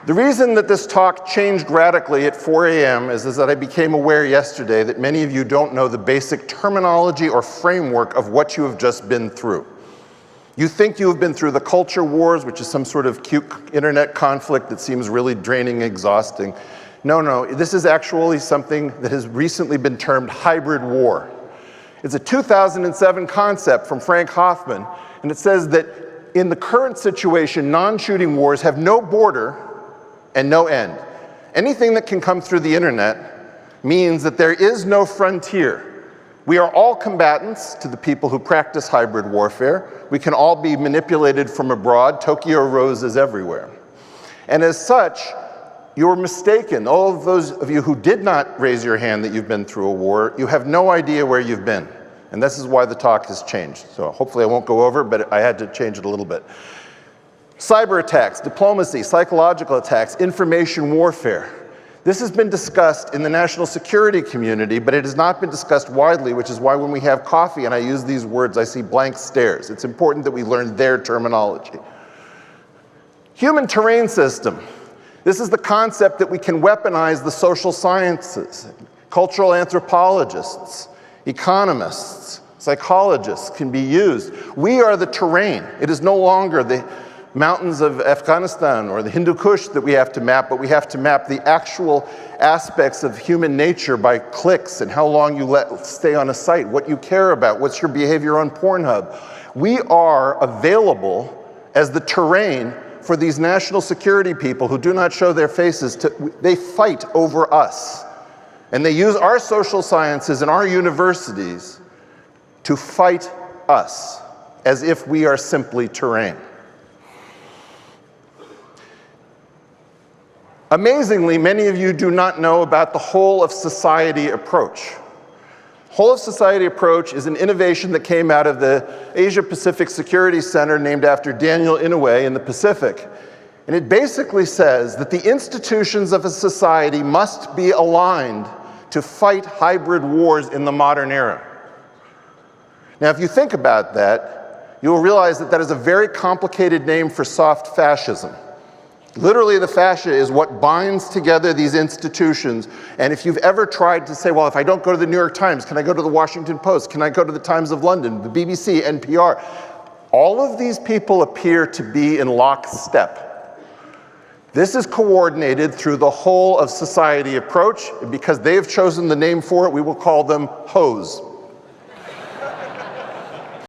The reason that this talk changed radically at 4 a.m. is that I became aware yesterday that many of you don't know the basic terminology or framework of what you have just been through. You think you have been through the culture wars, which is some sort of cute internet conflict that seems really draining and exhausting. No, this is actually something that has recently been termed hybrid war. It's a 2007 concept from Frank Hoffman, and it says that in the current situation, non-shooting wars have no border and no end. Anything that can come through the internet means that there is no frontier. We are all combatants to the people who practice hybrid warfare. We can all be manipulated from abroad. Tokyo Rose is everywhere. And as such, you're mistaken. All of those of you who did not raise your hand that you've been through a war, you have no idea where you've been. And this is why the talk has changed. So hopefully I won't go over, but I had to change it a little bit. Cyber attacks, diplomacy, psychological attacks, information warfare. This has been discussed in the national security community, but it has not been discussed widely, which is why when we have coffee and I use these words, I see blank stares. It's important that we learn their terminology. Human terrain system. This is the concept that we can weaponize the social sciences. Cultural anthropologists, economists, psychologists can be used. We are the terrain. It is no longer the mountains of Afghanistan or the Hindu Kush that we have to map, but we have to map the actual aspects of human nature by clicks and how long you stay on a site, what you care about, what's your behavior on Pornhub. We are available as the terrain for these national security people who do not show their faces. They fight over us. And they use our social sciences and our universities to fight us as if we are simply terrain. Amazingly, many of you do not know about the whole of society approach. Whole of society approach is an innovation that came out of the Asia Pacific Security Center named after Daniel Inouye in the Pacific. And it basically says that the institutions of a society must be aligned to fight hybrid wars in the modern era. Now, if you think about that, you will realize that that is a very complicated name for soft fascism. Literally, the fascia is what binds together these institutions. And if you've ever tried to say, well, if I don't go to the New York Times, can I go to the Washington Post? Can I go to the Times of London, the BBC, NPR? All of these people appear to be in lockstep. This is coordinated through the whole of society approach. Because they have chosen the name for it, we will call them HOEs.